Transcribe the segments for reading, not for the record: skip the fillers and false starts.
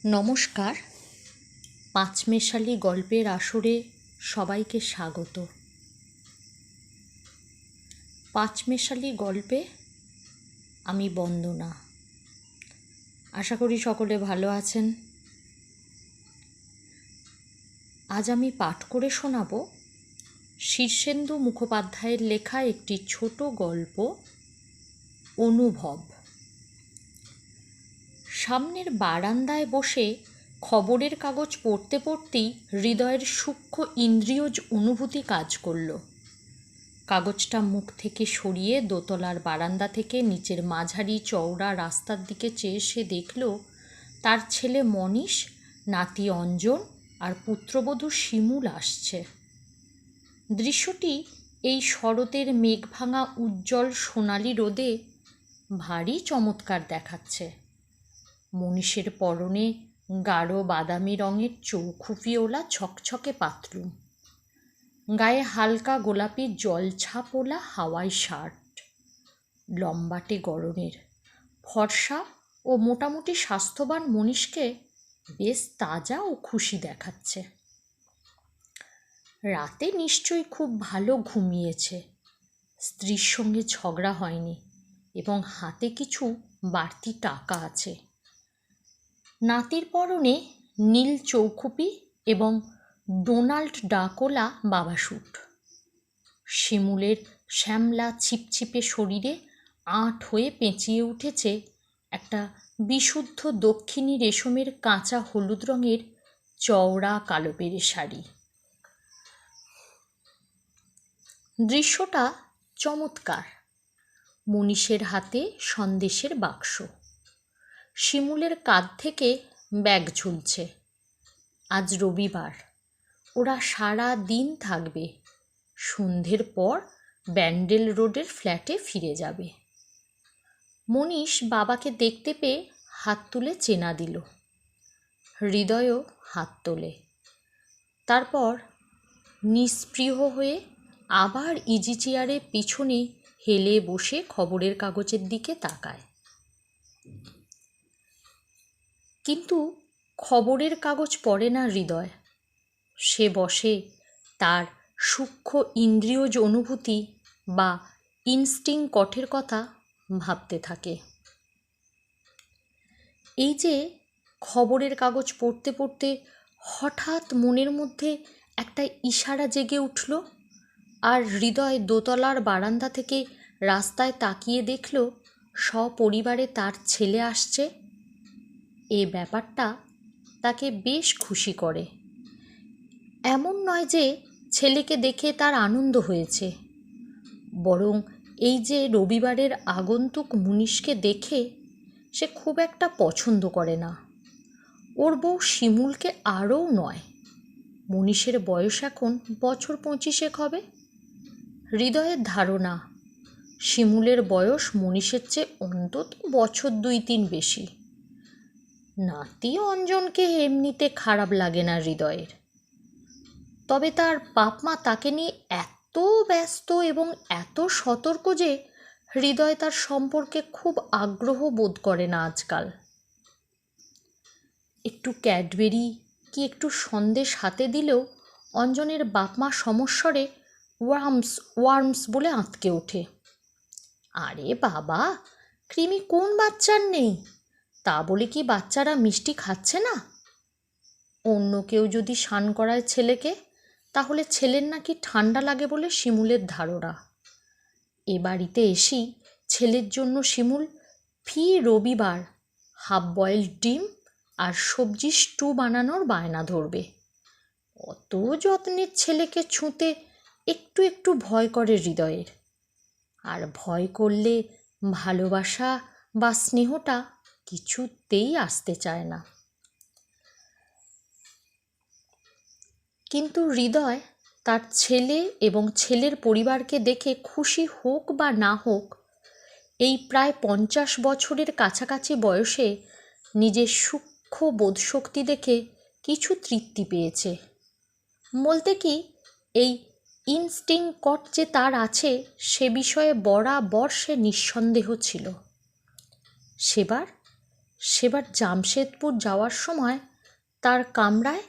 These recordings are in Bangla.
নমস্কার। পাঁচমেশালি গল্পের আসরে সবাইকে স্বাগত। পাঁচমেশালি গল্পে আমি বন্দনা। আশা করি সকলে ভালো আছেন। আজ আমি পাঠ করে শোনাব শীর্ষেন্দু মুখোপাধ্যায়ের লেখা একটি ছোট গল্প, অনুভব। সামনের বারান্দায় বসে খবরের কাগজ পড়তে পড়তেই হৃদয়ের সূক্ষ্ম ইন্দ্রিয়জ অনুভূতি কাজ করল। কাগজটা মুখ থেকে সরিয়ে দোতলার বারান্দা থেকে নিচের মাঝারি চওড়া রাস্তার দিকে চেয়ে সে দেখল তার ছেলে মনীষ, নাতি অঞ্জন আর পুত্রবধূ শিমুল আসছে। দৃশ্যটি এই শরতের মেঘভাঙা উজ্জ্বল সোনালি রোদে ভারী চমৎকার দেখাচ্ছে। মনীষের পরনে গাঢ় বাদামি রঙের চৌখুফিওলা ছকছকে পাতলুম, গায়ে হালকা গোলাপি জলছাপওয়ালা হাওয়াই শার্ট, লম্বাটে গড়নের। ফর্সা ও মোটামুটি স্বাস্থ্যবান মনীষকে বেশ তাজা ও খুশি দেখাচ্ছে। রাতে নিশ্চয়ই খুব ভালো ঘুমিয়েছে, স্ত্রীর সঙ্গে ঝগড়া হয়নি এবং হাতে কিছু বাড়তি টাকা আছে। নাতির পরনে নীল চৌখুপি এবং ডোনাল্ড ডাকওয়ালা বাবা স্যুট। শিমুলের শ্যামলা ছিপছিপে শরীরে আঁট হয়ে পেঁচিয়ে উঠেছে একটা বিশুদ্ধ দক্ষিণী রেশমের কাঁচা হলুদ রঙের চওড়া কালো পেরে শাড়ি। দৃশ্যটা চমৎকার। মনীষের হাতে সন্দেশের বাক্স, শিমুলের কাঁধ থেকে ব্যাগ ঝুলছে। আজ রবিবার, ওরা সারা দিন থাকবে। সন্ধ্যের পর ব্যান্ডেল রোডের ফ্ল্যাটে ফিরে যাবে। মনীষ বাবাকে দেখতে পেয়ে হাত তুলে চেনা দিল। হৃদয়ও হাত তোলে। তারপর নিস্পৃহ হয়ে আবার ইজি চেয়ারে পিছনে হেলে বসে খবরের কাগজের দিকে তাকায়। কিন্তু খবরের কাগজ পড়ে না হৃদয়। সে বসে তার সূক্ষ্ম ইন্দ্রিয়জ অনুভূতি বা ইনস্টিংক্টের কথা ভাবতে থাকে। এই যে খবরের কাগজ পড়তে পড়তে হঠাৎ মনের মধ্যে একটা ইশারা জেগে উঠল, আর হৃদয় দোতলার বারান্দা থেকে রাস্তায় তাকিয়ে দেখল সপরিবারে তার ছেলে আসছে। এ ব্যাপারটা তাকে বেশ খুশি করে। এমন নয় যে ছেলেকে দেখে তার আনন্দ হয়েছে, বরং এই যে রবিবারের আগন্তুক মনীষকে দেখে সে খুব একটা পছন্দ করে না। ওর বউ শিমুলকে আরও নয়। মনীষের বয়স এখন বছর 25 হবে। হৃদয়ের ধারণা শিমুলের বয়স মনীষের চেয়ে অন্তত বছর 2-3 বেশি। নাতি অঞ্জনকে এমনিতে খারাপ লাগে না হৃদয়ের, তবে তার বাপ মা তাকে নিয়ে এত ব্যস্ত এবং এত সতর্ক যে হৃদয় তার সম্পর্কে খুব আগ্রহ বোধ করে না আজকাল। একটু ক্যাডবেরি কি একটু সন্দেশ হাতে দিলেও অঞ্জনের বাপ মা সমস্বরে ওয়ার্মস বলে আঁতকে ওঠে। আরে বাবা, কৃমি কোন বাচ্চার নেই? তা বলে কি বাচ্চারা মিষ্টি খাচ্ছে না? অন্য কেউ যদি স্নান করায় ছেলেকে, তাহলে ছেলের নাকি ঠান্ডা লাগে বলে শিমুলের ধারণা। এ বাড়িতে এসেই ছেলের জন্য শিমুল ফি রবিবার হাফ বয়েলড ডিম আর সবজি স্টু বানানোর বায়না ধরবে। অত যত্নের ছেলেকে ছুঁতে একটু একটু ভয় করে হৃদয়ের। আর ভয় করলে ভালোবাসা বা স্নেহটা কিছুতেই আসতে চায় না। কিন্তু হৃদয় তার ছেলে এবং ছেলের পরিবারকে দেখে খুশি হোক বা না হোক, এই প্রায় 50 বছরের কাছাকাছি বয়সে নিজের সূক্ষ্ম বোধশক্তি দেখে কিছু তৃপ্তি পেয়েছে। বলতে কি, এই ইনস্টিংক্ট যে তার আছে সে বিষয়ে বরাবর সে নিঃসন্দেহ ছিল। সেবার সেবার জামশেদপুর যাওয়ার সময় তার কামরায়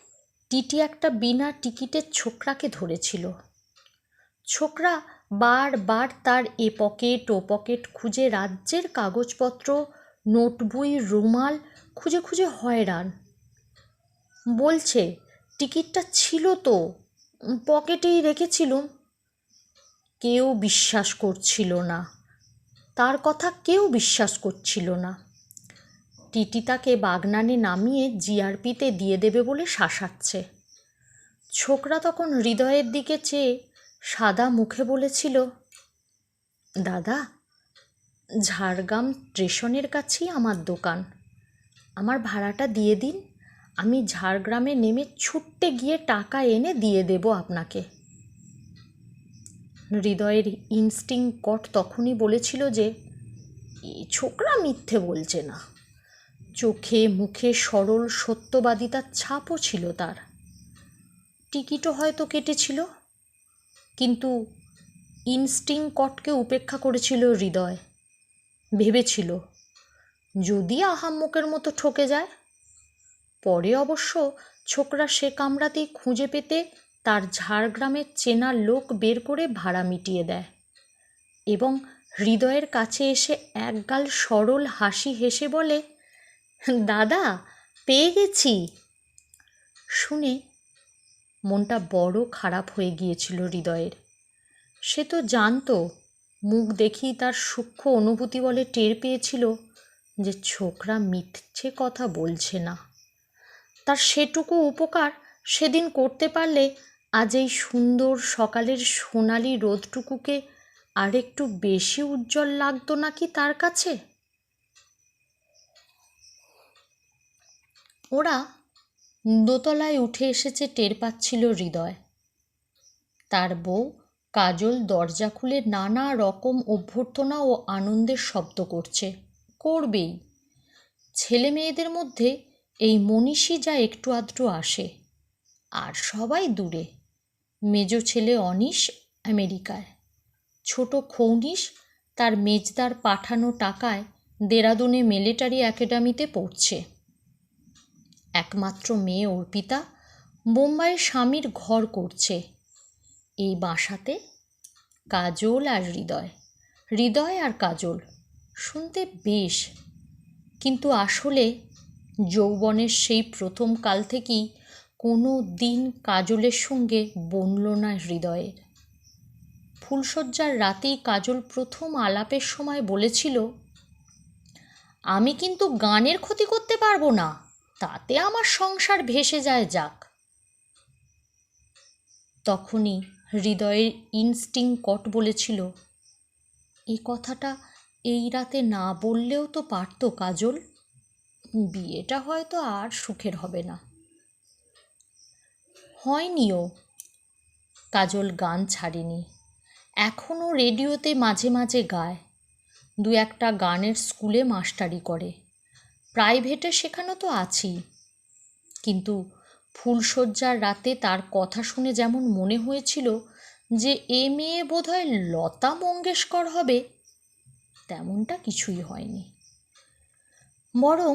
টিটি একটা বিনা টিকিটের ছোকরাকে ধরেছিল। ছোকরা বারবার তার এ পকেট ও পকেট খুঁজে রাজ্যের কাগজপত্র, নোটবই, রুমাল খুঁজে খুঁজে হয়রান। বলছে, টিকিটটা ছিল তো, পকেটেই রেখেছিলুম। কেউ বিশ্বাস করছিল না, তার কথা কেউ বিশ্বাস করছিল না। টিটি তাকে বাগনানে নামিয়ে জিআরপিতে দিয়ে দেবে বলে শাসাচ্ছে। ছোকরা তখন হৃদয়ের দিকে চেয়ে সাদা মুখে বলেছিল, দাদা, ঝাড়গ্রাম স্টেশনের কাছেই আমার দোকান, আমার ভাড়াটা দিয়ে দিন, আমি ঝাড়গ্রামে নেমে ছুট্টে গিয়ে টাকা এনে দিয়ে দেব আপনাকে। হৃদয়ের ইনস্টিংক্ট তখনই বলেছিল যে এই ছোকরা মিথ্যে বলছে না। চোখে মুখে সরল সত্যবাদিতার ছাপও ছিল তার। টিকিটও হয়তো কেটেছিল, কিন্তু ইনস্টিংক্টকে উপেক্ষা করেছিল হৃদয়। ভেবেছিল যদি আহাম্মকের মতো ঠকে যায়। পরে অবশ্য ছোকরা সে কামরাতেই খুঁজে পেতে তার ঝাড়গ্রামের চেনা লোক বের করে ভাড়া মিটিয়ে দেয় এবং হৃদয়ের কাছে এসে একগাল সরল হাসি হেসে বলে, দাদা, পেয়ে গেছি। শুনে মনটা বড় খারাপ হয়ে গিয়েছিল হৃদয়ের। সে তো জানতো, মুখ দেখেই তার সূক্ষ্ম অনুভূতি বলে টের পেয়েছিল যে ছোকরা মিথ্যে কথা বলছে না। তার সেটুকু উপকার সেদিন করতে পারলে আজ এই সুন্দর সকালের সোনালি রোদটুকুকে আর একটু বেশি উজ্জ্বল লাগতো নাকি তার কাছে? ওরা দোতলায় উঠে এসেছে টের পাচ্ছিল হৃদয়। তার বউ কাজল দরজা খুলে নানা রকম অভ্যর্থনা ও আনন্দের শব্দ করবেই। ছেলে মেয়েদের মধ্যে এই মনীষী যা একটু আধটু আসে, আর সবাই দূরে। মেজ ছেলে অনিশ আমেরিকায়, ছোট খৌনিশ তার মেজদার পাঠানো টাকায় দেরাদুনে মিলিটারি একাডেমিতে পড়ছে। একমাত্র মেয়ে অর্পিতা বোম্বাইয়ে স্বামীর ঘর করছে। এই বাসাতে কাজল আর হৃদয় আর কাজল। শুনতে বেশ, কিন্তু আসলে যৌবনের সেই প্রথম কাল থেকেই কোনো দিন কাজলের সঙ্গে বনল না হৃদয়ের। ফুলশয্যার রাতেই কাজল প্রথম আলাপের সময় বলেছিল, আমি কিন্তু গানের ক্ষতি করতে পারবো না, তাতে আমার সংসার ভেসে যায় যাক। তখনই হৃদয়ের ইনস্টিংক্ট বলেছিল, এই কথাটা এই রাতে না বললেও তো পারতো কাজল, বিয়েটা হয়তো আর সুখের হবে না। হয়নিও। কাজল গান ছাড়েনি, এখনও রেডিওতে মাঝে মাঝে গায়। দু একটা গানের স্কুলে মাস্টারি করে, প্রাইভেটে শেখানো তো আছেই। কিন্তু ফুলশয্যার রাতে তার কথা শুনে যেমন মনে হয়েছিল যে এ মেয়ে বোধহয় লতা মঙ্গেশকর হবে, তেমনটা কিছুই হয়নি। বরং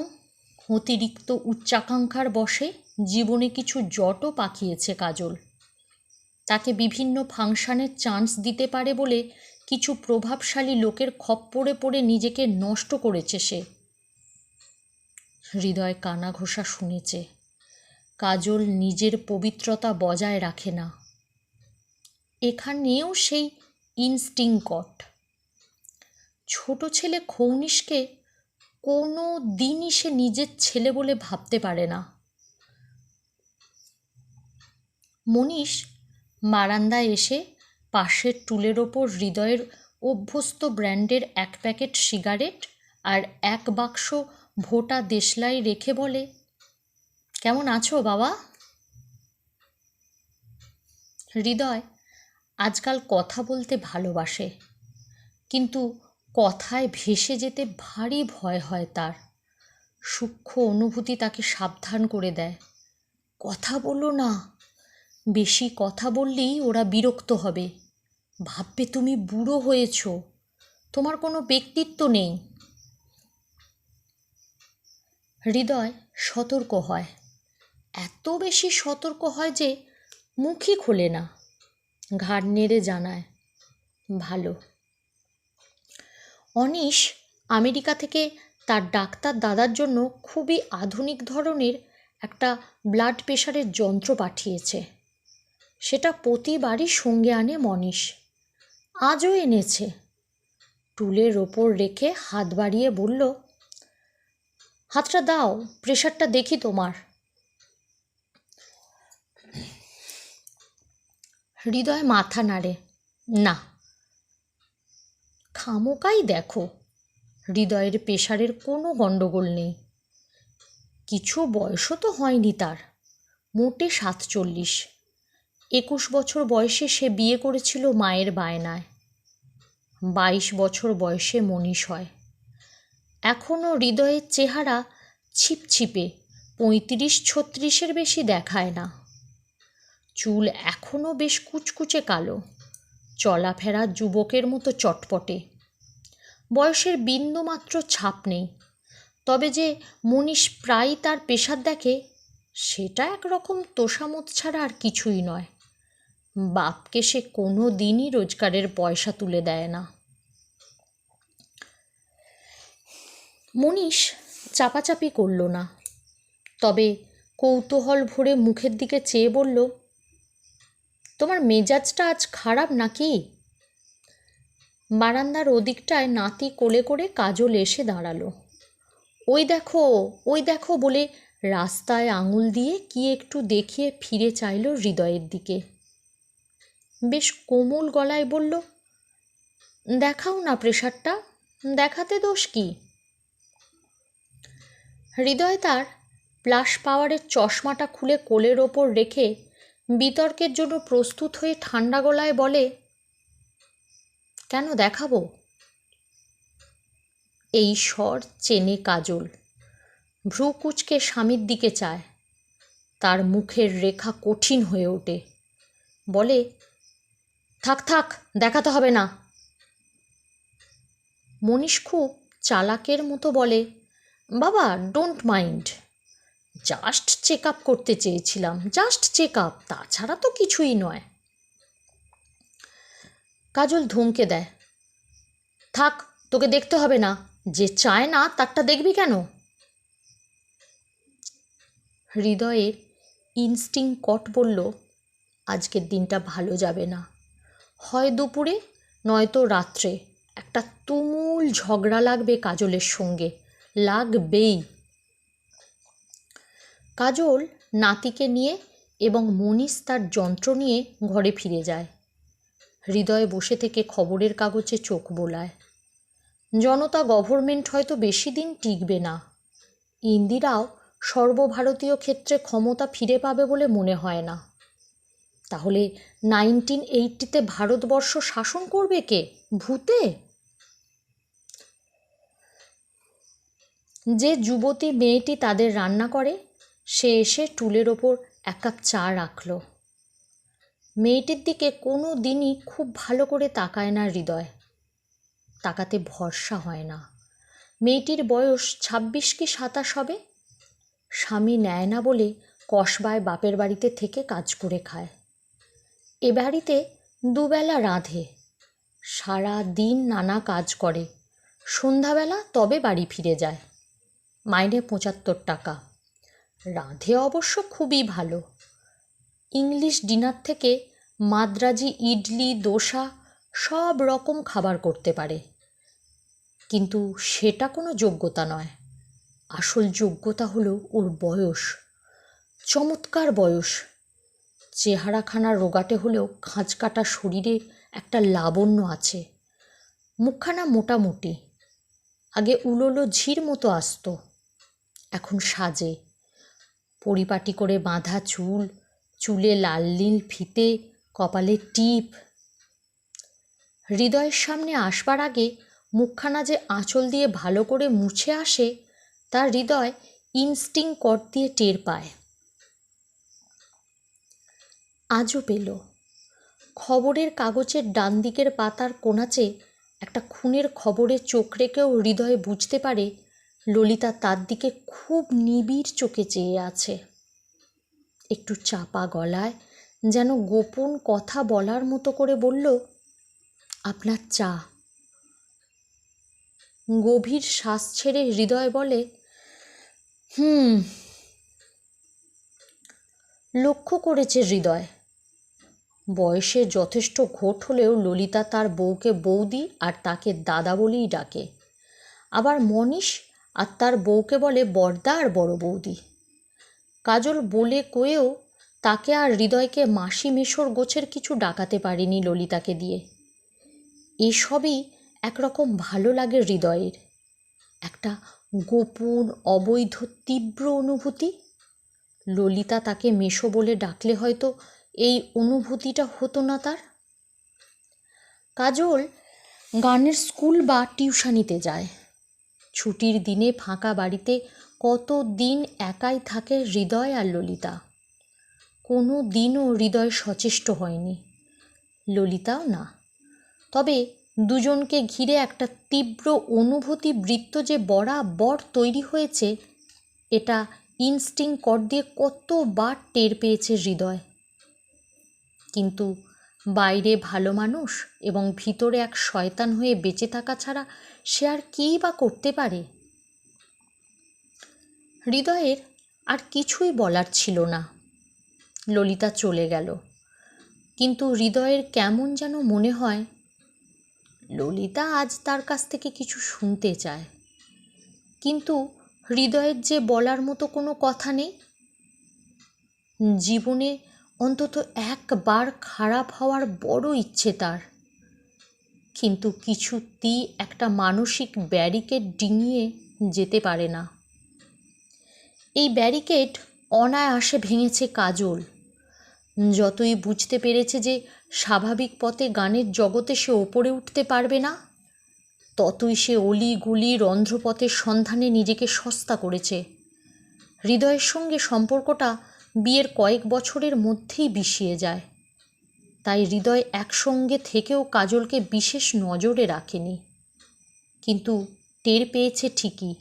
অতিরিক্ত উচ্চাকাঙ্ক্ষার বশে জীবনে কিছু জটও পাকিয়েছে কাজল। তাকে বিভিন্ন ফাংশনের চান্স দিতে পারে বলে কিছু প্রভাবশালী লোকের খপ্পরে পড়ে নিজেকে নষ্ট করেছে সে। হৃদয় কানা ঘোষা শুনেছে, কাজল নিজের পবিত্রতা বজায় রাখে না। এখানেও সেই ইনস্টিংক্ট। ছোট ছেলে খৌনিশকে কোনো দিনই সে নিজের ছেলে বলে ভাবতে পারে না। মনীষ বারান্দায় এসে পাশের টুলের ওপর হৃদয়ের অভ্যস্ত ব্র্যান্ডের এক প্যাকেট সিগারেট আর এক বাক্স ভোটা দেশলাই রেখে বলে, কেমন আছো বাবা? হৃদয় আজকাল কথা বলতে ভালোবাসে, কিন্তু কথায় ভেসে যেতে ভারী ভয় হয় তার। সূক্ষ্ম অনুভূতি তাকে সাবধান করে দেয়, কথা বলো না, বেশি কথা বললেই ওরা বিরক্ত হবে, ভাববে তুমি বুড়ো হয়েছো, তোমার কোনো ব্যক্তিত্ব নেই। হৃদয় সতর্ক হয়, এত বেশি সতর্ক হয় যে মুখই খোলে না, ঘাড় নেড়ে জানায়, ভালো। অনিশ আমেরিকা থেকে তার ডাক্তার দাদার জন্য খুবই আধুনিক ধরনের একটা ব্লাড প্রেশারের যন্ত্র পাঠিয়েছে। সেটা প্রতিবারই সঙ্গে আনে মনীষ। আজও এনেছে। টুলের ওপর রেখে হাত বাড়িয়ে বলল, হাতটা দাও, প্রেশারটা দেখি তোমার। হৃদয় মাথা নাড়ে, না। খামোকাই দেখো, হৃদয়ের প্রেশারের কোনো গণ্ডগোল নেই। কিছু বয়সও তো হয়নি তার, মোটে 47। 21 বছর বয়সে সে বিয়ে করেছিল মায়ের বায়নায়। 22 বছর বয়সে মনীষ হয়। এখনও হৃদয়ের চেহারা ছিপছিপে, 35-36-এর বেশি দেখায় না। চুল এখনও বেশ কুচকুচে কালো, চলাফেরা যুবকের মতো চটপটে। বয়সের বিন্দুমাত্র ছাপ নেই। তবে যে মনীষ প্রায়ই তার প্রেশার দেখে, সেটা একরকম তোষামোদ ছাড়া আর কিছুই নয়। বাপকে সে কোনো দিনই রোজগারের পয়সা তুলে দেয় না। মনীষ চাপাচাপি করল না, তবে কৌতূহল ভরে মুখের দিকে চেয়ে বলল, তোমার মেজাজটা আজ খারাপ নাকি? বারান্দার ওদিকটায় নাতি কোলে করে কাজল এসে দাঁড়ালো। ওই দেখো, ওই দেখো বলে রাস্তায় আঙুল দিয়ে কি একটু দেখিয়ে ফিরে চাইল হৃদয়ের দিকে। বেশ কোমল গলায় বলল, দেখাও না প্রেশারটা, দেখাতে দোষ কি? হৃদয় তার প্লাস পাওয়ারের চশমাটা খুলে কোলের ওপর রেখে বিতর্কের জন্য প্রস্তুত হয়ে ঠান্ডা গলায় বলে, কেন দেখাবো? এই স্বর চেনে কাজল। ভ্রু কুঁচকে স্বামীর দিকে চায়। তার মুখের রেখা কঠিন হয়ে ওঠে। বলে, থাক থাক, দেখাতে হবে না। মনীষ খুব চালাকের মতো বলে, বাবা don't mind, just check up করতে চেয়েছিলাম, জাস্ট চেক আপ, তাছাড়া তো কিছুই নয়। কাজল ধমকে দেয়, থাক, তোকে দেখতে হবে না, যে চায় না তারটা দেখবি কেন? হৃদয়ের ইনস্টিং কট বলল, আজকের দিনটা ভালো যাবে না। হয় দুপুরে নয়তো রাত্রে একটা তুমুল ঝগড়া লাগবে কাজলের সঙ্গে, লাগবেই। কাজল নাতিকে নিয়ে এবং মনীষ তার যন্ত্র নিয়ে ঘরে ফিরে যায়। হৃদয় বসে থেকে খবরের কাগজে চোখ বোলায়। জনতা গভর্নমেন্ট হয়তো বেশি দিন টিকবে না। ইন্দিরাও সর্বভারতীয় ক্ষেত্রে ক্ষমতা ফিরে পাবে বলে মনে হয় না। তাহলে 1980-তে ভারতবর্ষ শাসন করবে কে? ভূতে? যে যুবতী মেয়েটি তাদের রান্না করে, সে এসে টুলের ওপর 1 কাপ চা রাখল। মেয়েটির দিকে কোনো দিনই খুব ভালো করে তাকায় না হৃদয়। তাকাতে ভরসা হয় না। মেয়েটির বয়স 26 কি 27 হবে। স্বামী নেয় না বলে কসবায় বাপের বাড়িতে থেকে কাজ করে খায়। এ বাড়িতে দুবেলা রাঁধে, সারা দিন নানা কাজ করে, সন্ধ্যাবেলা তবে বাড়ি ফিরে যায়। মাইনে 75 টাকা। রাঁধে অবশ্য খুবই ভালো। ইংলিশ ডিনার থেকে মাদ্রাজি ইডলি, দোসা সব রকম খাবার করতে পারে। কিন্তু সেটা কোনো যোগ্যতা নয়। আসল যোগ্যতা হলো ওর বয়স, চমৎকার বয়স। চেহারাখানা রোগাটে হলেও খাঁজকাটা শরীরে একটা লাবণ্য আছে। মুখখানা মোটামুটি। আগে উলোলো ঝির মতো আসতো, এখন সাজে। পরিপাটি করে বাঁধা চুল, চুলে লাল নীল ফিতে, কপালে টিপ। হৃদয়ের সামনে আসবার আগে মুখখানা যে আঁচল দিয়ে ভালো করে মুছে আসে, তার হৃদয় ইনস্টিং কট দিয়ে টের পায়। আজও পেল। খবরের কাগজের ডান দিকের পাতার কোণাচে একটা খুনের খবরে চোখ রেখেও হৃদয় বুঝতে পারে ললিতা তার দিকে খুব নিবিড় চোখে চেয়ে আছে। একটু চাপা গলায়, যেন গোপন কথা বলার মতো করে বলল, আপনার চা। গভীর শ্বাস ছেড়ে হৃদয় বলে, লক্ষ্য করেছে হৃদয়, বয়সে যথেষ্ট ঘোট হলেও ললিতা তার বউকে বৌদি আর তাকে দাদা বলেই ডাকে। আবার মনীষ আর তার বউকে বলে বড়দা আর বড় বৌদি। কাজল বলে কয়েও তাকে আর হৃদয়কে মাসি মেশোর গোছের কিছু ডাকাতে পারেনি ললিতাকে দিয়ে। এসবই একরকম ভালো লাগে হৃদয়ের, একটা গোপন অবৈধ তীব্র অনুভূতি। ললিতা তাকে মেশো বলে ডাকলে হয়তো এই অনুভূতিটা হতো না তার। কাজল গানের স্কুল বা টিউশনিতে যায়। ছুটির দিনে ফাঁকা বাড়িতে কত দিন একাই থাকে হৃদয় আর ললিতা। কোনো দিনও হৃদয় সচেষ্ট হয়নি, ললিতাও না। তবে দুজনকে ঘিরে একটা তীব্র অনুভূতি বৃত্ত যে বরাবর তৈরি হয়েছে, এটা ইনস্টিংক্ট কর দিয়ে কতবার টের পেয়েছে হৃদয়। কিন্তু বাইরে ভালো মানুষ এবং ভিতরে এক শয়তান হয়ে বেঁচে থাকা ছাড়া সে আর কীই বা করতে পারে। হৃদয়ের আর কিছুই বলার ছিল না। ললিতা চলে গেল, কিন্তু হৃদয়ের কেমন যেন মনে হয় ললিতা আজ তার কাছ থেকে কিছু শুনতে চায়, কিন্তু হৃদয়ের যে বলার মতো কোনো কথা নেই। জীবনে অন্তত একবার খারাপ হওয়ার বড় ইচ্ছে তার, কিন্তু কিছুতেই একটা মানসিক ব্যারিকেড ডিঙিয়ে যেতে পারে না। এই ব্যারিকেড অনায়াসে ভেঙেছে কাজল। যতই বুঝতে পেরেছে যে স্বাভাবিক পথে গানের জগতে সে ওপরে উঠতে পারবে না, ততই সে অলিগুলি রন্ধ্রপথের সন্ধানে নিজেকে সস্তা করেছে। হৃদয়ের সঙ্গে সম্পর্কটা বিয়ের কয়েক বছরের মধ্যেই বিষিয়ে যায়। তাই হৃদয় একসঙ্গে থেকেও কাজলকে বিশেষ নজরে রাখেনি, কিন্তু টের পেয়েছে ঠিকই।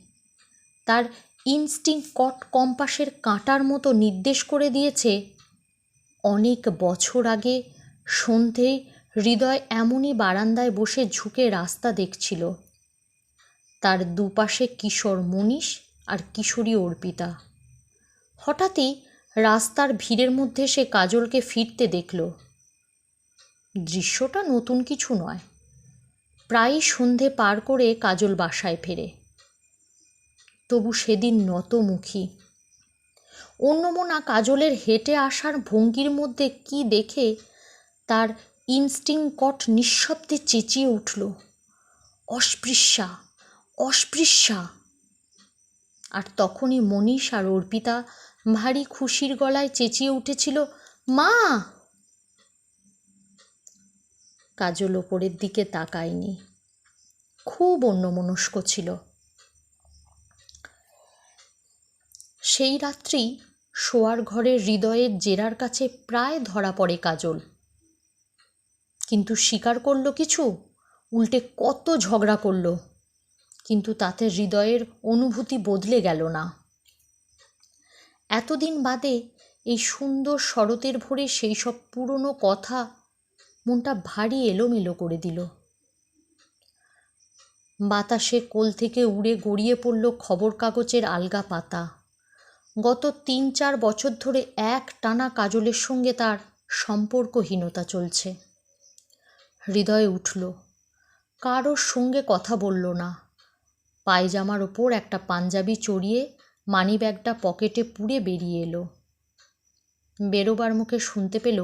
তার ইনস্টিংক্ট কম্পাসের কাঁটার মতো নির্দেশ করে দিয়েছে, অনেক বছর আগে সন্ধেয় হৃদয় এমনই বারান্দায় বসে ঝুঁকে রাস্তা দেখছিল। তার দুপাশে কিশোর মনীষ আর কিশোরী অর্পিতা। হঠাৎই রাস্তার ভিড়ের মধ্যে সে কাজলকে ফিরতে দেখল। দৃশ্যটা নতুন কিছু নয়, প্রায়ই সন্ধে পার করে কাজল বাসায় ফেরে। তবু সেদিন নতমুখী। অন্যমনা কাজলের হেঁটে আসার ভঙ্গির মধ্যে কি দেখে তার ইনস্টিংক্ট নিঃশব্দে চেঁচিয়ে উঠল, অস্পৃশ্যা, অস্পৃশ্যা। আর তখনই মনীষ আর অর্পিতা ভারী খুশির গলায় চেঁচিয়ে উঠেছিল, মা! কাজল ওপরের দিকে তাকায়নি, খুব অন্যমনস্ক ছিল। সেই রাত্রি শোয়ার ঘরে হৃদয়ের জেরার কাছে প্রায় ধরা পড়ে কাজল, কিন্তু স্বীকার করল কিছু, উল্টে কত ঝগড়া করল, কিন্তু তাতে হৃদয়ের অনুভূতি বদলে গেল না। এতদিন বাদে এই সুন্দর শরতের ভোরে সেই সব পুরনো কথা মনটা ভারী এলোমেলো করে দিল। বাতাসে কোল থেকে উড়ে গড়িয়ে পড়ল খবর কাগজের আলগা পাতা। গত ৩-৪ বছর ধরে এক টানা কাজলের সঙ্গে তার সম্পর্কহীনতা চলছে। হৃদয় উঠল, কারোর সঙ্গে কথা বলল না। পায়জামার ওপর একটা পাঞ্জাবি চড়িয়ে মানিব্যাগটা পকেটে পুরে বেরিয়ে এলো। বেরোবার মুখে শুনতে পেল,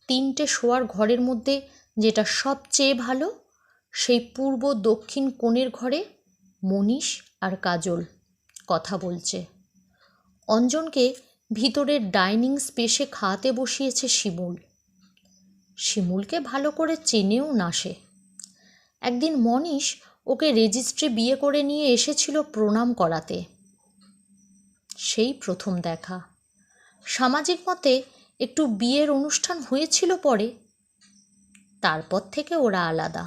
3টে শোয়ার ঘরের মধ্যে যেটা সবচেয়ে ভালো, সেই পূর্ব দক্ষিণ কোণের ঘরে মনীষ আর কাজল কথা বলছে। অঞ্জনকে ভিতরের ডাইনিং স্পেসে খাওয়াতে বসিয়েছে শিমুল। শিমুলকে ভালো করে চেনেও না সে। একদিন মনীষ ওকে রেজিস্ট্রি বিয়ে করে নিয়ে এসেছিল প্রণাম করাতে। সেই প্রথম দেখা। সামাজিক মতে একটু বিয়ের অনুষ্ঠান হয়েছিল পরে, তারপর থেকে ওরা আলাদা।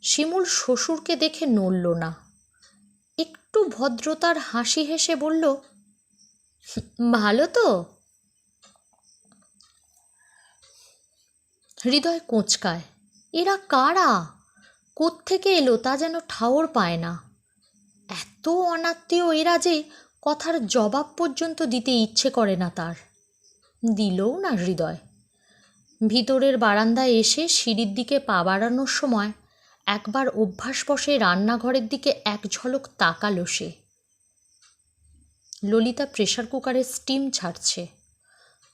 শিমুল শ্বশুরকে দেখে নড়ল না, একটু একটু ভদ্রতার হাসি হেসে বলল, ভালো তো? হৃদয় কোঁচকায়। এরা কারা, কোত্থেকে এলো তা যেন ঠাওর পায় না। এত অনাত্মীয় এরা যে কথার জবাব পর্যন্ত দিতে ইচ্ছে করে না তার। দিলও না হৃদয়। ভিতরের বারান্দায় এসে সিঁড়ির দিকে পা বাড়ানোর সময় একবার অভ্যাসবশে রান্নাঘরের দিকে এক ঝলক তাকালো সে। ললিতা প্রেসার কুকারে স্টিম ছাড়ছে।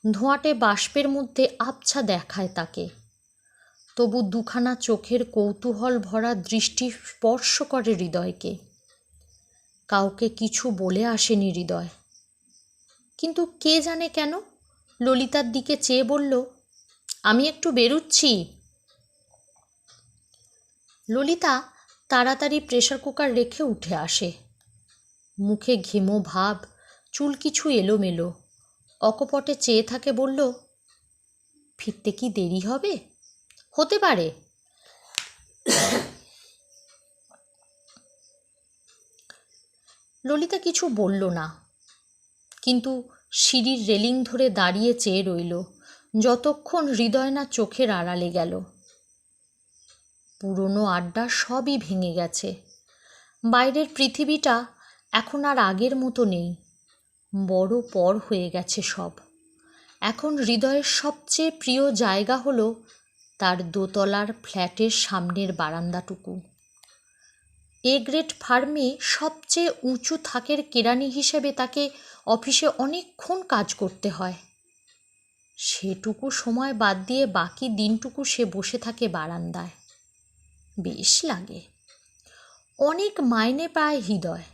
ধোঁয়াটে বাষ্পের মধ্যে আবছা দেখায় তাকে। তবু দুখানা চোখের কৌতূহল ভরা দৃষ্টি স্পর্শ করে হৃদয়কে। কাউকে কিছু বলে আসেনি হৃদয়, কিন্তু কে জানে কেন ললিতার দিকে চেয়ে বলল, আমি একটু বেরুচ্ছি। ললিতা তাড়াতাড়ি প্রেসার কুকার রেখে উঠে আসে। মুখে ঘেমো ভাব, চুল কিছু এলোমেলো। অকপটে চেয়ে থাকে, বলল, ফিরতে কি দেরি হবে? হতে পারে। ললিতা কিছু বলল না, কিন্তু সিঁড়ির রেলিং ধরে দাঁড়িয়ে চেয়ে রইল যতক্ষণ হৃদয় না চোখের আড়ালে গেল। পুরনো আড্ডা সবই ভেঙে গেছে। বাইরের পৃথিবীটা এখন আর আগের মতো নেই, বড় পর হয়ে গেছে সব। এখন হৃদয়ের সবচেয়ে প্রিয় জায়গা হলো তার দোতলার ফ্ল্যাটের সামনের বারান্দাটুকু। এ গ্রেড ফার্মে সবচেয়ে উঁচু থাকের কেরানি হিসেবে তাকে অফিসে অনেকক্ষণ কাজ করতে হয়। সেটুকু সময় বাদ দিয়ে বাকি দিনটুকু সে বসে থাকে বারান্দায়। বেশ লাগে। অনেক মাইনে পায় হৃদয়।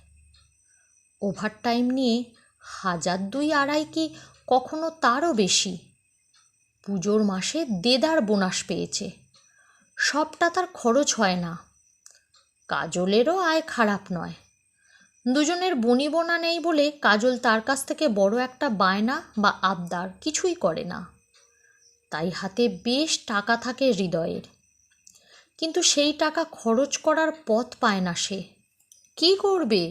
ওভারটাইম নিয়ে 1,000-2,500 কি কখনো তারও বেশি। পুজোর মাসে দেদার বোনাস পেয়েছে। সবটা তার খরচ হয় না। কাজলেরও আয় খারাপ নয়। দুজনের বনিবনা নেই বলে কাজল তার কাছ থেকে বড় একটা বায়না বা আবদার কিছুই করে না। তাই হাতে বেশ টাকা থাকে হৃদয়ের। কিন্তু সেই টাকা খরচ করার পথ পায় না সে। কি করবে?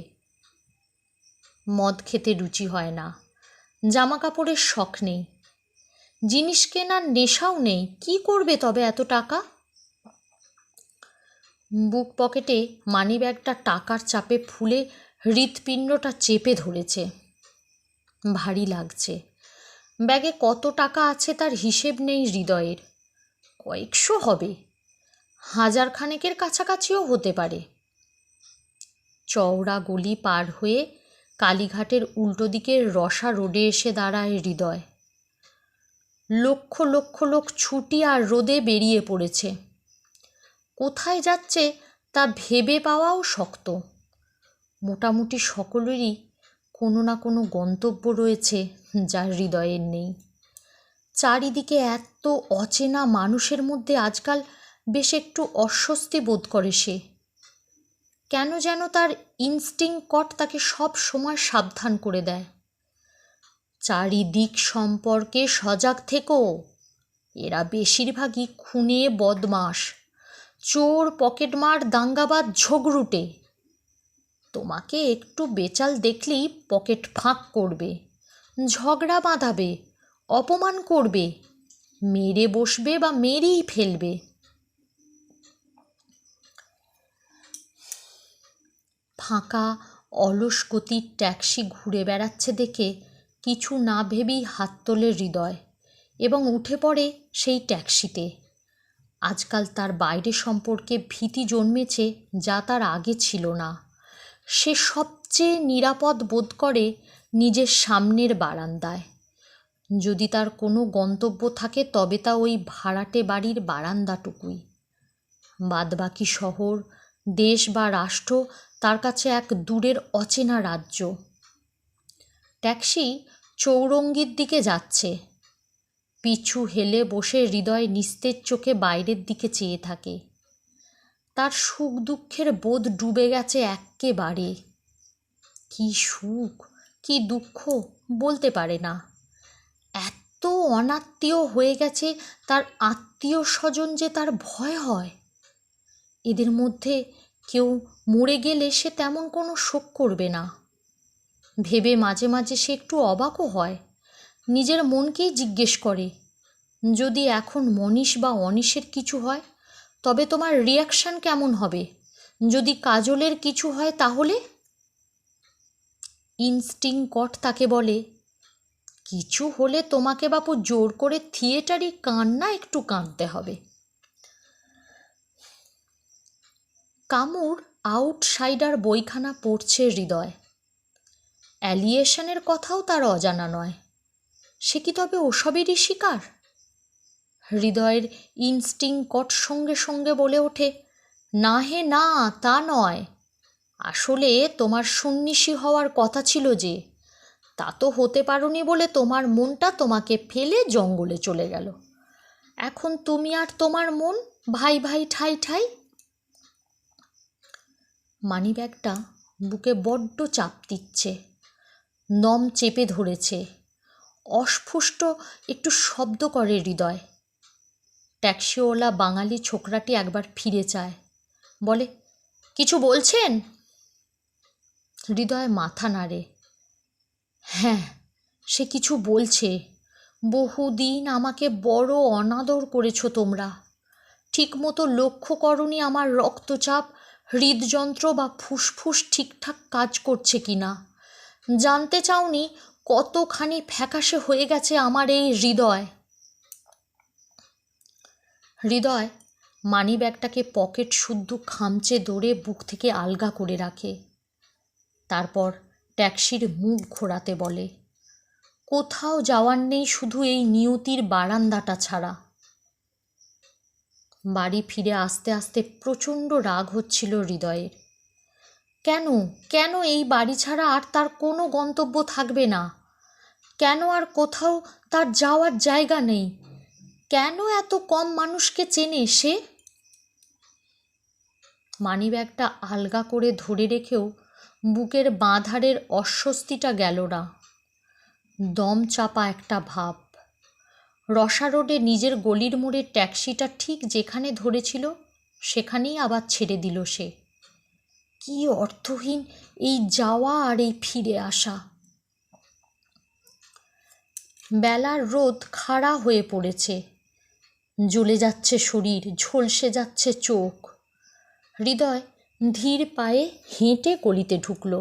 মদ খেতে রুচি হয় না, জামা কাপড়ের শখ নেই, জিনিস কেনার নেশাও নেই। কি করবে তবে এত টাকা? বুক পকেটে মানিব্যাগটা টাকার চাপে ফুলে হৃৎপিণ্ডটা চেপে ধরেছে। ভারী লাগছে। ব্যাগে কত টাকা আছে তার হিসেব নেই হৃদয়ের। কয়েকশো হবে, 1,000 খানেকের কাছাকাছিও হতে পারে। চওড়া গলি পার হয়ে কালীঘাটের উল্টো দিকের রসা রোডে এসে দাঁড়ায় হৃদয়। লক্ষ লক্ষ লোক ছুটি আর রোদে বেরিয়ে পড়েছে। কোথায় যাচ্ছে তা ভেবে পাওয়াও শক্ত। মোটামুটি সকলেরই কোনো না কোনো গন্তব্য রয়েছে যা হৃদয়ের নেই। চারিদিকে এত অচেনা মানুষের মধ্যে আজকাল বেশ একটু অস্বস্তি বোধ করে সে। কেন যেন তার ইনস্টিংক্ট তাকে সব সময় সাবধান করে দেয়। চারিদিক সম্পর্কে সজাগ থেকো। এরা বেশিরভাগই খুনে বদমাশ, চোর, পকেটমার, দাঙ্গাবাজ, ঝগড়ুটে। তোমাকে একটু বেচাল দেখলেই পকেট ফাঁক করবে, ঝগড়া বাঁধাবে, অপমান করবে, মেরে বসবে বা মেরেই ফেলবে। ফাঁকা অলস গতির ট্যাক্সি ঘুরে বেড়াচ্ছে দেখে কিছু না ভেবেই হাত তোলে হৃদয় এবং উঠে পড়ে সেই ট্যাক্সিতে। আজকাল তার বাইরে সম্পর্কে ভীতি জন্মেছে যা তার আগে ছিল না। সে সবচেয়ে নিরাপদ বোধ করে নিজের সামনের বারান্দায়। যদি তার কোনো গন্তব্য থাকে তবে তা ওই ভাড়াটে বাড়ির বারান্দাটুকুই। বাদবাকি শহর, দেশ বা রাষ্ট্র তার কাছে এক দূরের অচেনা রাজ্য। ট্যাক্সি চৌরঙ্গির দিকে যাচ্ছে। পিছু হেলে বসে হৃদয় নিস্তেজ চোখে বাইরের দিকে চেয়ে থাকে। তার সুখ দুঃখের বোধ ডুবে গেছে এক্কেবারে। কি সুখ কি দুঃখ বলতে পারে না। এত অনাত্মীয় হয়ে গেছে তার আত্মীয় স্বজন যে তার ভয় হয়। এদের মধ্যে কেউ মরে গেলে সে তেমন কোনো শোক করবে না ভেবে মাঝে মাঝে সে একটু অবাকও হয়। নিজের মনকেই জিজ্ঞেস করে, যদি এখন মনীষ বা অনিশের কিছু হয় তবে তোমার রিয়াকশান কেমন হবে? যদি কাজলের কিছু হয় তাহলে? ইনস্টিংক্ট তাকে বলে, কিছু হলে তোমাকে বাপু জোর করে থিয়েটারই কান্না একটু কাঁদতে হবে। কামুর আউটসাইডার বইখানা পড়ছে হৃদয়। অ্যালিয়েশনের কথাও তার অজানা নয়। সে কি তবে ওসবেরই শিকার? হৃদয়ের ইনস্টিংক্ট সঙ্গে সঙ্গে বলে ওঠে, না হে না, তা নয়। আসলে তোমার সন্ন্যাসী হওয়ার কথা ছিল যে, তা তো হতে পারোনি বলে তোমার মনটা তোমাকে ফেলে জঙ্গলে চলে গেল। এখন তুমি আর তোমার মন ভাই ভাই ঠাই ঠাই। মানিব্যাগটা বুকে বড্ড চাপ দিচ্ছে, নম চেপে ধরেছে, অস্ফুষ্ট একটু শব্দ করে হৃদয়। ট্যাক্সিওয়ালা বাঙালি ছোকরাটি একবার ফিরে চায়, বলে, কিছু বলছেন? হৃদয় মাথা নাড়ে। হ্যাঁ, সে কিছু বলছে। বহুদিন আমাকে বড় অনাদর করেছ তোমরা। ঠিকমতো লক্ষ্য করনি আমার রক্তচাপ, হৃদযন্ত্র বা ফুসফুস ঠিকঠাক কাজ করছে কি না। জানতে চাওনি কতখানি ফ্যাকাশে হয়ে গেছে আমার এই হৃদয়। হৃদয় মানিব্যাগটাকে পকেট শুদ্ধ খামচে ধরে বুক থেকে আলগা করে রাখে। তারপর ট্যাক্সির মুখ ঘোরাতে বলে, কোথাও যাওয়ার নেই শুধু এই নিয়তির বারান্দাটা ছাড়া। বাড়ি ফিরে আস্তে আস্তে প্রচণ্ড রাগ হচ্ছিল হৃদয়ের। কেন কেন এই বাড়ি ছাড়া আর তার কোনো গন্তব্য থাকবে না? কেন আর কোথাও তার যাওয়ার জায়গা নেই? কেন এত কম মানুষকে চেনে সে? মানিব্যাগটা আলগা করে ধরে রেখেও বুকের বাঁ ধারের অস্বস্তিটা গেল না। দম চাপা একটা ভাব। রসা রোডে নিজের গলির মোড়ে ট্যাক্সিটা ঠিক যেখানে ধরেছিল সেখানেই আবার ছেড়ে দিল সে। কি অর্থহীন এই যাওয়া আর এই ফিরে আসা। বেলার রোদ খাড়া হয়ে পড়েছে, জ্বলে যাচ্ছে শরীর, ঝলসে যাচ্ছে চোখ। হৃদয় ধীর পায়ে হেঁটে গলিতে ঢুকল।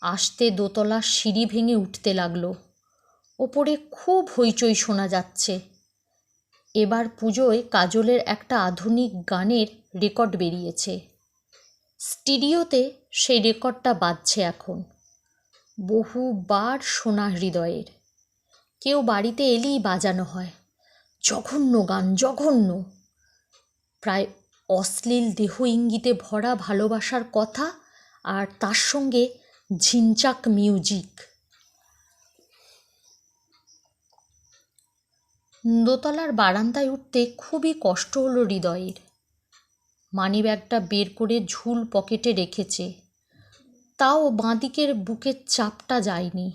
আসতে দোতলার সিঁড়ি ভেঙে উঠতে লাগলো। ওপরে খুব হইচই শোনা যাচ্ছে। এবার পুজোয় কাজলের একটা আধুনিক গানের রেকর্ড বেরিয়েছে। স্টুডিওতে সেই রেকর্ডটা বাজছে এখন। বহুবার শোনা হৃদয়ের। কেউ বাড়িতে এলেই বাজানো হয়। জঘন্য গান, জঘন্য। প্রায় অশ্লীল দেহ ইঙ্গিতে ভরা ভালোবাসার কথা, আর তার সঙ্গে ঝিনচাক মিউজিক। দোতলার বারান্দায় উঠতে খুবই কষ্ট হলো হৃদয়ের। মানিব্যাগটা বের করে ঝুল পকেটে রেখেছে, তাও বাঁদিকের বুকের চাপটা যায়নি।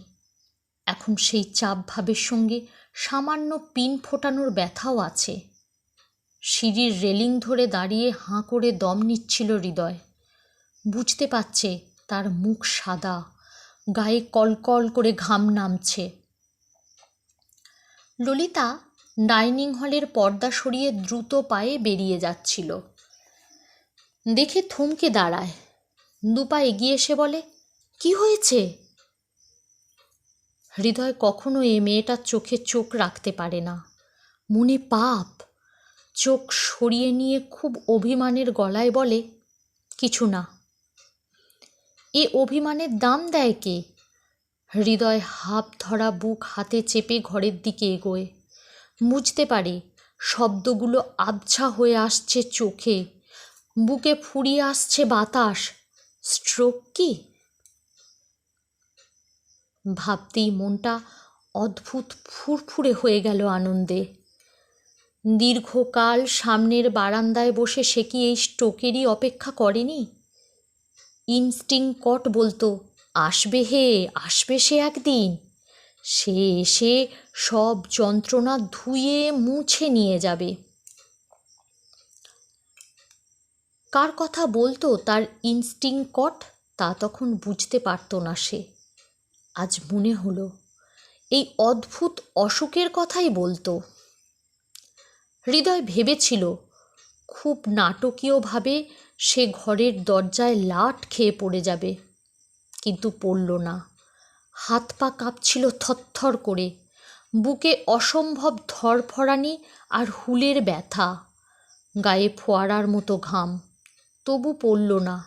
এখন সেই চাপ ভাবের সঙ্গে সামান্য পিন ফোটানোর ব্যথাও আছে। সিঁড়ির রেলিং ধরে দাঁড়িয়ে হাঁ করে দম নিচ্ছিল হৃদয়। বুঝতে পারছে তার মুখ সাদা, গায়ে কলকল করে ঘাম নামছে। ললিতা ডাইনিং হলের পর্দা সরিয়ে দ্রুত পায়ে বেরিয়ে যাচ্ছিল। দেখে থমকে দাঁড়ায়, দুপা এগিয়ে এসে বলে, কি হয়েছে? হৃদয় কখনো এ মেয়েটার চোখে চোখ রাখতে পারে না। মনে পাপ। চোখ সরিয়ে নিয়ে খুব অভিমানের গলায় বলে, কিছু না। এ অভিমানের দাম দেয় কে? হৃদয় হাঁপ ধরা বুক হাতে চেপে ঘরের দিকে এগোয়। বুঝতে পারে শব্দগুলো আবছা হয়ে আসছে চোখে, বুকে ফুরিয়ে আসছে বাতাস। স্ট্রোক কি? ভাবতেই মনটা অদ্ভুত ফুরফুরে হয়ে গেল আনন্দে। দীর্ঘকাল সামনের বারান্দায় বসে সে কি এই স্ট্রোকেরই অপেক্ষা করেনি? ইনস্টিংক্ট বলতো, আসবে হে, আসবে সে একদিন। সে এসে সব যন্ত্রণা ধুয়ে মুছে নিয়ে যাবে। কার কথা বলতো তার ইনস্টিংক্ট তা তখন বুঝতে পারত না সে। আজ মনে হলো এই অদ্ভুত অসুখের কথাই বলতো। হৃদয় ভেবেছিল খুব নাটকীয়ভাবে সে ঘরের দরজায় লাট খেয়ে পড়ে যাবে, কিন্তু পড়ল না। হাত পা কাঁপছিল থরথর করে, বুকে অসম্ভব ধরফরানি আর হুলের ব্যথা, গায়ে ফোয়ারার মতো ঘাম, তবু পড়ল না।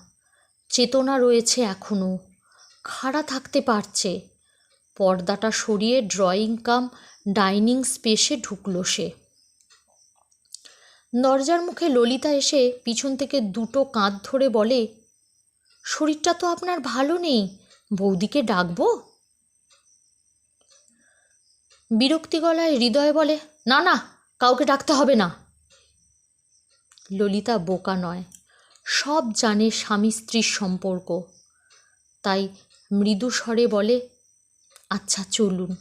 চেতনা রয়েছে এখনও, খাড়া থাকতে পারছে। পর্দাটা সরিয়ে ড্রয়িং কাম ডাইনিং স্পেসে ঢুকল সে। দরজার মুখে ললিতা এসে পিছন থেকে দুটো কাঁধ ধরে বলে, শরীরটা তো আপনার ভালো নেই, বৌদিকে ডাকবো? বিরক্তি গলায় হৃদয় বলে, না না, কাউকে ডাকতে হবে না। ললিতা বোকা নয়, সব জানে স্বামী স্ত্রীর সম্পর্ক, তাই মৃদু স্বরে বলে, আচ্ছা চলুন,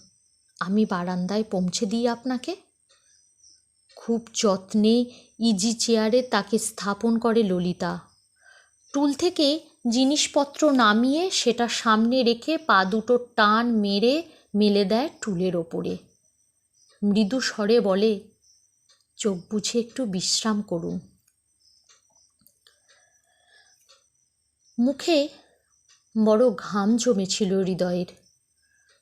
আমি বারান্দায় পৌঁছে দিই আপনাকে। খুব যত্নে ইজি চেয়ারে তাকে স্থাপন করে ললিতা। টুল থেকে জিনিসপত্র নামিয়ে সেটা সামনে রেখে পা দুটো টান মেরে মেলে দেয় টুলের ওপরে। মৃদু স্বরে বলে, চোখ বুঝে একটু বিশ্রাম করুন। মুখে বড় ঘাম জমেছিল হৃদয়ের।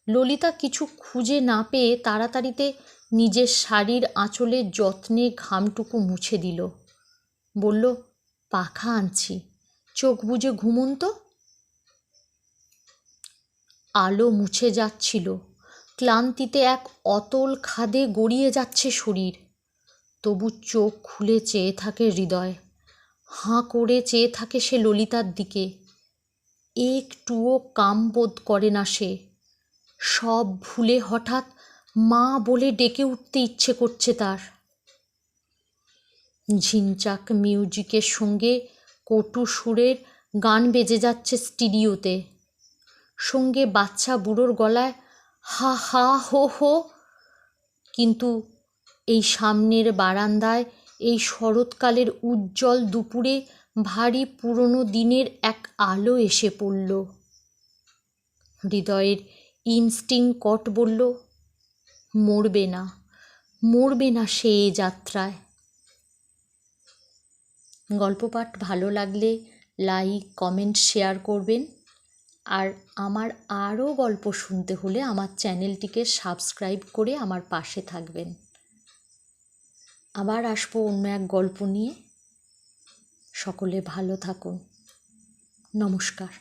ললিতা কিছু খুঁজে না পেয়ে তাড়াতাড়িতে নিজের শাড়ির আঁচলে যত্নে ঘামটুকু মুছে দিল। বলল, পাখা আনছি, চোখ বুজে ঘুমুন তো। আলো মুছে যাচ্ছিল, ক্লান্তিতে এক অতল খাদে গড়িয়ে যাচ্ছে শরীর। তবু চোখ খুলে চেয়ে থাকে হৃদয়, হাঁ করে চেয়ে থাকে সে ললিতার দিকে। একটুও কাম বোধ করে না সে। সব ভুলে হঠাৎ মা বলে ডেকে উঠতে ইচ্ছে করছে তার। ঝিনচাক মিউজিকের সঙ্গে কটু সুরের গান বেজে যাচ্ছে স্টুডিওতে, সঙ্গে বাচ্চা বুড়োর গলায় হা হা হো হো। কিন্তু এই সামনের বারান্দায় এই শরৎকালের উজ্জ্বল দুপুরে ভারী পুরনো দিনের এক আলো এসে পড়ল। হৃদয়ের ইনস্টিংক্ট বলল, মরবে না, মরবে না সে এ যাত্রায়। গল্প পাঠ ভালো লাগলে লাইক, কমেন্ট, শেয়ার করবেন। আর আমার আরও গল্প শুনতে হলে আমার চ্যানেলটিকে সাবস্ক্রাইব করে আমার পাশে থাকবেন। আবার আসবো অন্য এক গল্প নিয়ে। সকলে ভালো থাকুন। নমস্কার।